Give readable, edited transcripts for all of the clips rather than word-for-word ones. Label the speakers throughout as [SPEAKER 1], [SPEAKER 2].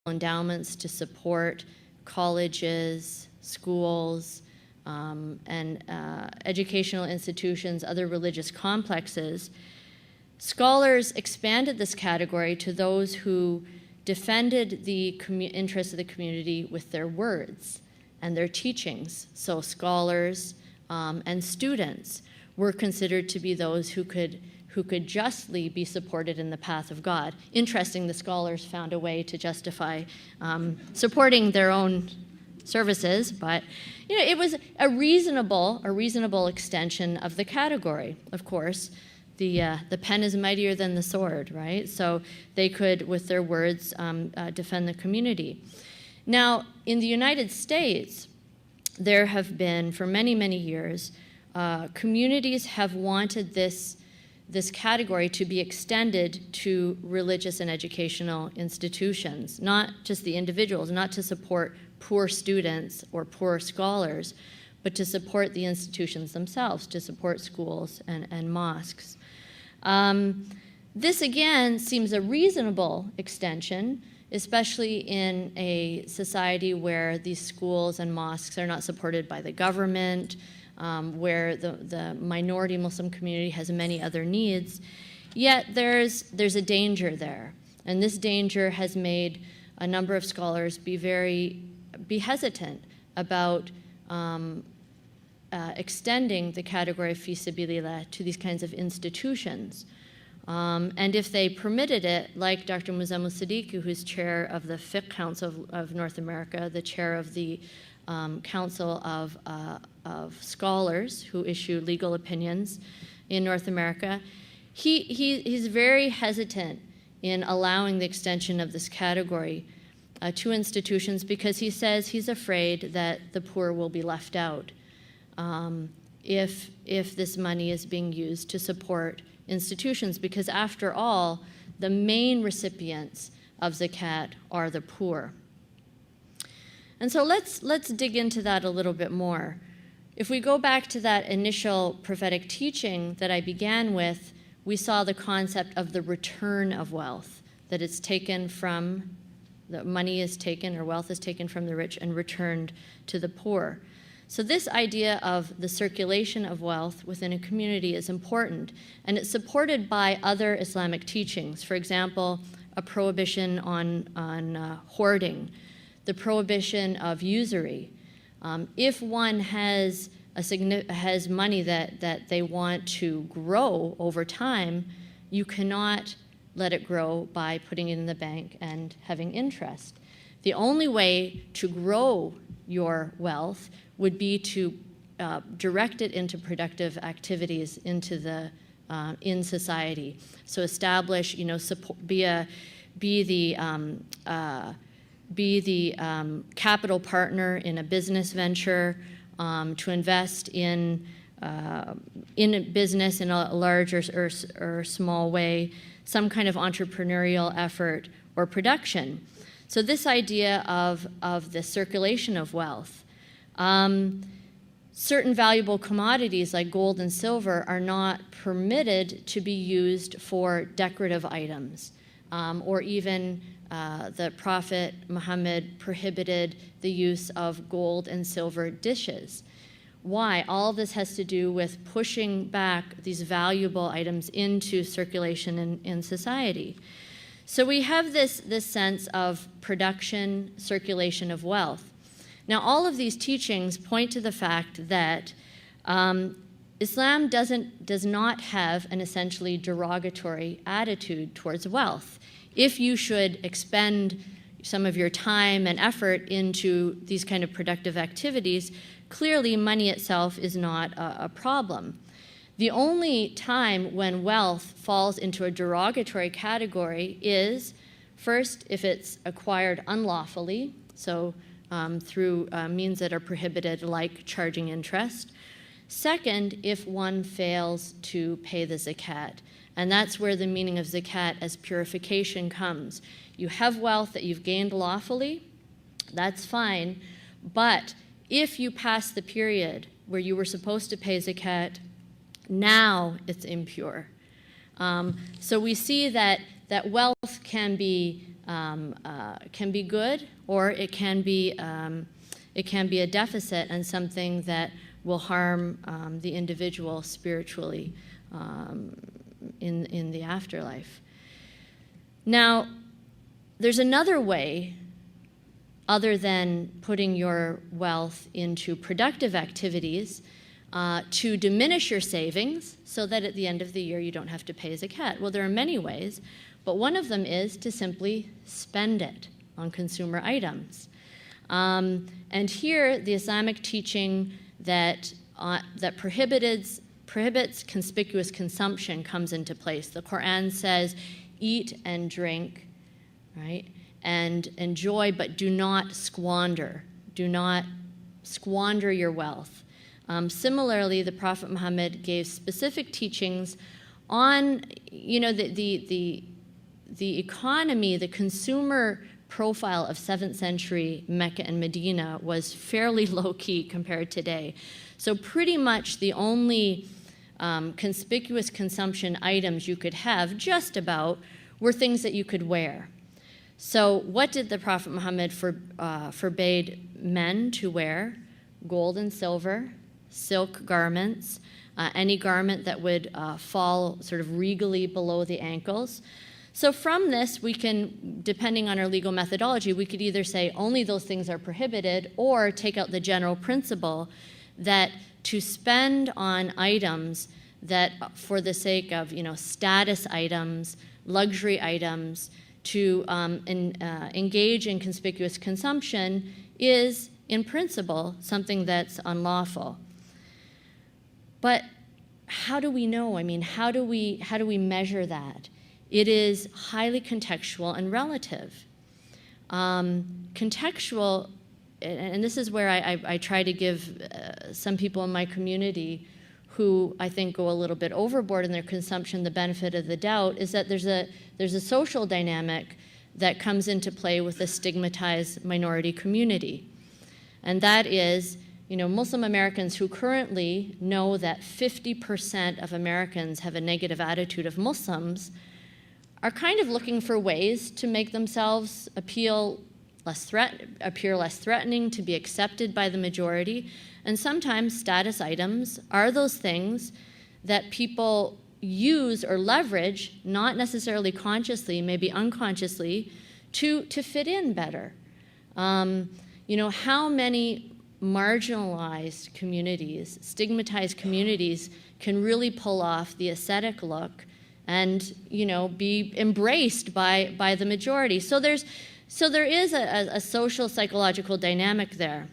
[SPEAKER 1] endowments to support colleges, schools, and educational institutions, other religious complexes, scholars expanded this category to those who defended the interests of the community with their words and their teachings. So scholars and students were considered to be those who could justly be supported in the path of God. Interesting, the scholars found a way to justify supporting their own services, but it was a reasonable extension of the category. Of course, the pen is mightier than the sword, right? So they could, with their words, defend the community. Now, in the United States, there have been, for many, many years, communities have wanted this category to be extended to religious and educational institutions, not just the individuals, not to support poor students or poor scholars, but to support the institutions themselves, to support schools and mosques. This, again, seems a reasonable extension, especially in a society where these schools and mosques are not supported by the government, where the minority Muslim community has many other needs. Yet there's a danger there. And this danger has made a number of scholars be hesitant about extending the category of fi sabilillah to these kinds of institutions. And if they permitted it, like Dr. Muzammil Siddiqui, who's chair of the Fiqh Council of North America, the chair of the Council of Scholars who issue legal opinions in North America, he's very hesitant in allowing the extension of this category to institutions because he says he's afraid that the poor will be left out if this money is being used to support institutions, because after all, the main recipients of zakat are the poor. And so let's dig into that a little bit more. If we go back to that initial prophetic teaching that I began with, we saw the concept of the return of wealth, that it's taken from, the money is taken or wealth is taken from the rich and returned to the poor. So this idea of the circulation of wealth within a community is important, and it's supported by other Islamic teachings. For example, a prohibition on hoarding, the prohibition of usury. If one has money that they want to grow over time, you cannot let it grow by putting it in the bank and having interest. The only way to grow your wealth would be to direct it into productive activities in society. So establish, be the capital partner in a business venture, to invest in a business in a large or small way, some kind of entrepreneurial effort or production. So this idea of the circulation of wealth. Certain valuable commodities like gold and silver are not permitted to be used for decorative items, or even the Prophet Muhammad prohibited the use of gold and silver dishes. Why? All of this has to do with pushing back these valuable items into circulation in society. So we have this sense of production, circulation of wealth. Now, all of these teachings point to the fact that Islam does not have an essentially derogatory attitude towards wealth. If you should expend some of your time and effort into these kind of productive activities, clearly money itself is not a problem. The only time when wealth falls into a derogatory category is, first, if it's acquired unlawfully, so through means that are prohibited, like charging interest. Second, if one fails to pay the zakat. And that's where the meaning of zakat as purification comes. You have wealth that you've gained lawfully, that's fine, but if you pass the period where you were supposed to pay zakat, now it's impure. So we see that wealth can be can be good, or it can be a deficit and something that will harm the individual spiritually in the afterlife. Now, there's another way, other than putting your wealth into productive activities, to diminish your savings so that at the end of the year you don't have to pay zakat. Well, there are many ways, but one of them is to simply spend it on consumer items. And here, the Islamic teaching that prohibits conspicuous consumption comes into place. The Quran says, eat and drink, right? And enjoy, but do not squander. Do not squander your wealth. Similarly, the Prophet Muhammad gave specific teachings on, the economy, the consumer profile of 7th century Mecca and Medina was fairly low-key compared to today. So pretty much the only conspicuous consumption items you could have, just about, were things that you could wear. So what did the Prophet Muhammad forbade men to wear? Gold and silver, silk garments, any garment that would fall sort of regally below the ankles. So from this, we can, depending on our legal methodology, we could either say only those things are prohibited, or take out the general principle that to spend on items that, for the sake of status items, luxury items, to engage in conspicuous consumption is, in principle, something that's unlawful. But how do we know? I mean, how do we measure that? It is highly contextual and relative. Contextual, and this is where I try to give some people in my community who I think go a little bit overboard in their consumption the benefit of the doubt, is that there's a social dynamic that comes into play with a stigmatized minority community. And that is, Muslim Americans who currently know that 50% of Americans have a negative attitude of Muslims are kind of looking for ways to make themselves appear less threatening, to be accepted by the majority. And sometimes status items are those things that people use or leverage, not necessarily consciously, maybe unconsciously, to fit in better. How many marginalized communities, stigmatized communities, can really pull off the ascetic look and be embraced by the majority? So there is a social psychological dynamic there.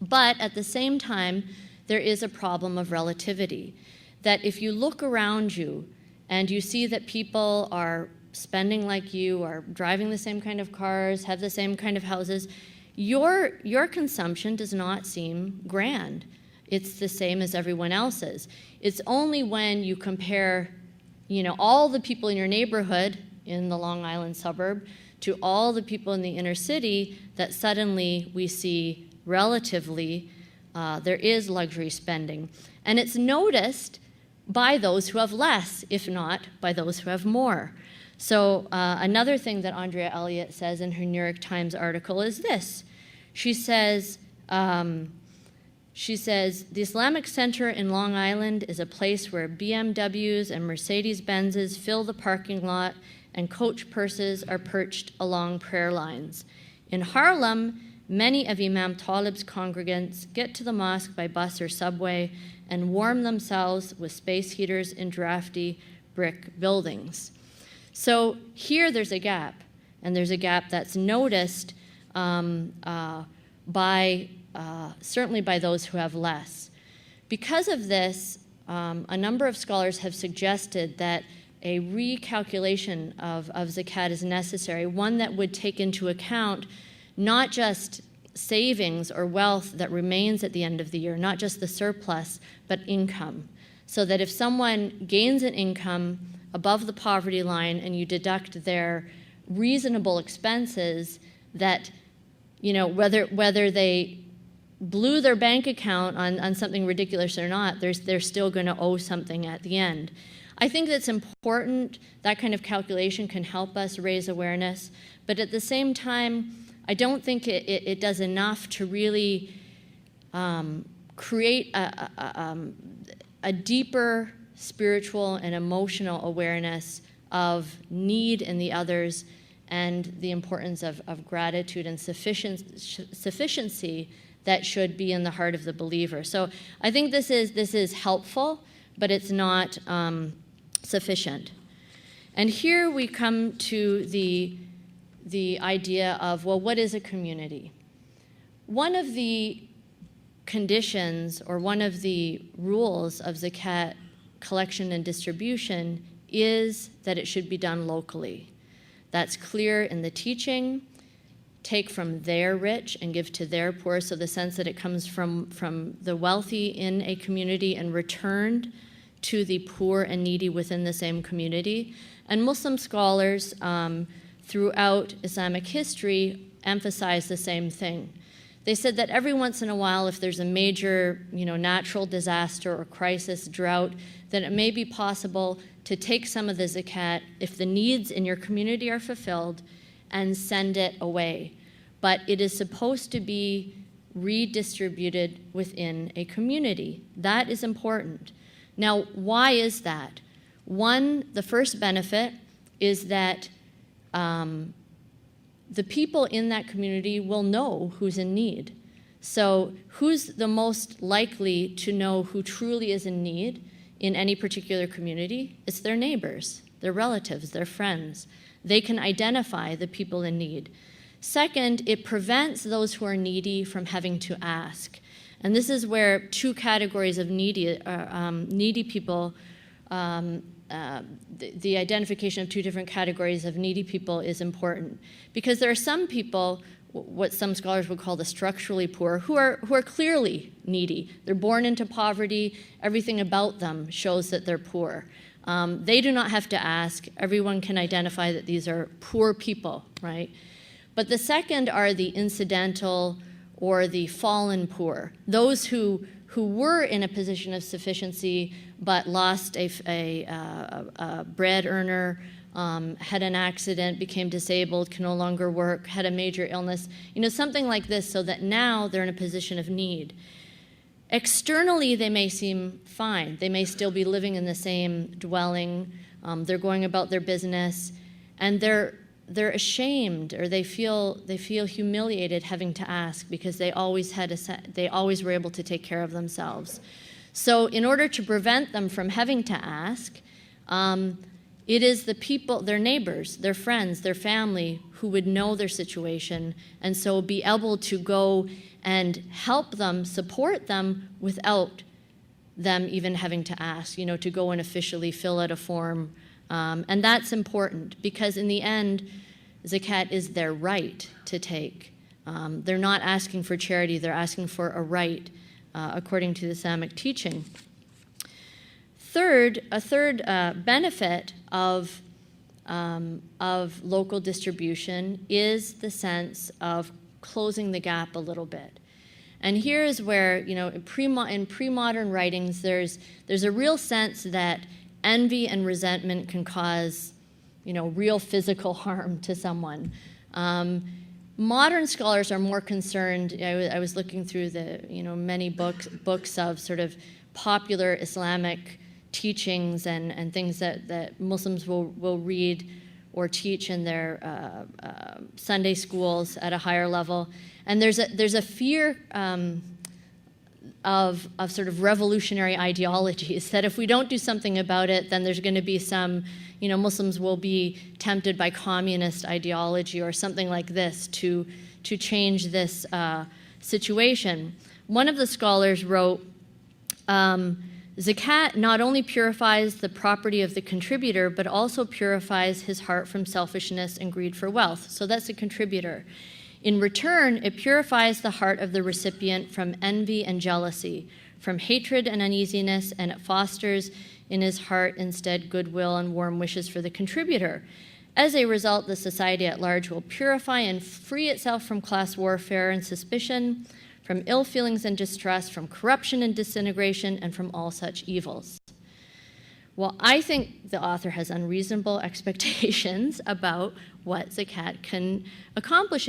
[SPEAKER 1] But at the same time, there is a problem of relativity. That if you look around you and you see that people are spending like you, are driving the same kind of cars, have the same kind of houses, your consumption does not seem grand. It's the same as everyone else's. It's only when you compare, all the people in your neighborhood in the Long Island suburb to all the people in the inner city that suddenly we see relatively there is luxury spending. And it's noticed by those who have less, if not by those who have more. So another thing that Andrea Elliott says in her New York Times article is this. She says, the Islamic Center in Long Island is a place where BMWs and Mercedes-Benzes fill the parking lot and coach purses are perched along prayer lines. In Harlem, many of Imam Talib's congregants get to the mosque by bus or subway and warm themselves with space heaters in drafty brick buildings. So here there's a gap, and there's a gap that's noticed certainly by those who have less. Because of this, a number of scholars have suggested that a recalculation of zakat is necessary, one that would take into account not just savings or wealth that remains at the end of the year, not just the surplus, but income. So that if someone gains an income above the poverty line and you deduct their reasonable expenses, that whether they blew their bank account on something ridiculous or not, they're still going to owe something at the end. I think that's important. That kind of calculation can help us raise awareness. But at the same time, I don't think it does enough to really create a deeper spiritual and emotional awareness of need in the others and the importance of gratitude and sufficiency that should be in the heart of the believer. So I think this is helpful, but it's not sufficient. And here we come to the idea of, well, what is a community? One of the conditions or one of the rules of zakat collection and distribution is that it should be done locally. That's clear in the teaching. Take from their rich and give to their poor, so the sense that it comes from the wealthy in a community and returned to the poor and needy within the same community. And Muslim scholars throughout Islamic history emphasize the same thing. They said that every once in a while, if there's a major, natural disaster or crisis, drought, then it may be possible to take some of the zakat, if the needs in your community are fulfilled, and send it away. But it is supposed to be redistributed within a community. That is important. Now, why is that? One, the first benefit is that the people in that community will know who's in need. So who's the most likely to know who truly is in need in any particular community? It's their neighbors, their relatives, their friends. They can identify the people in need. Second, it prevents those who are needy from having to ask. And this is where two categories of needy people, the identification of two different categories of needy people is important. Because there are some people, what some scholars would call the structurally poor, who are clearly needy. They're born into poverty. Everything about them shows that they're poor. They do not have to ask. Everyone can identify that these are poor people, right? But the second are the incidental or the fallen poor, those who were in a position of sufficiency but lost a bread earner, had an accident, became disabled, can no longer work, had a major illness, something like this, so that now they're in a position of need. Externally, they may seem fine. They may still be living in the same dwelling. They're going about their business, and they're ashamed, or they feel humiliated having to ask because they always were able to take care of themselves. So in order to prevent them from having to ask, it is the people, their neighbors, their friends, their family, who would know their situation, and so be able to go and help them, support them without them even having to ask, to go and officially fill out a form. And that's important because in the end, zakat is their right to take. They're not asking for charity, they're asking for a right according to the Islamic teaching. A third benefit of local distribution is the sense of closing the gap a little bit. And here is where, in pre-modern writings, there's a real sense that envy and resentment can cause, real physical harm to someone. Modern scholars are more concerned. I was looking through the, many books of sort of popular Islamic teachings and things that Muslims will read or teach in their Sunday schools at a higher level. And there's a fear of sort of revolutionary ideologies, that if we don't do something about it, then there's going to be some, Muslims will be tempted by communist ideology or something like this to change this situation. One of the scholars wrote, zakat not only purifies the property of the contributor, but also purifies his heart from selfishness and greed for wealth. So that's a contributor. In return, it purifies the heart of the recipient from envy and jealousy, from hatred and uneasiness, and it fosters in his heart instead goodwill and warm wishes for the contributor. As a result, the society at large will purify and free itself from class warfare and suspicion, from ill feelings and distrust, from corruption and disintegration, and from all such evils. Well, I think the author has unreasonable expectations about what zakat can accomplish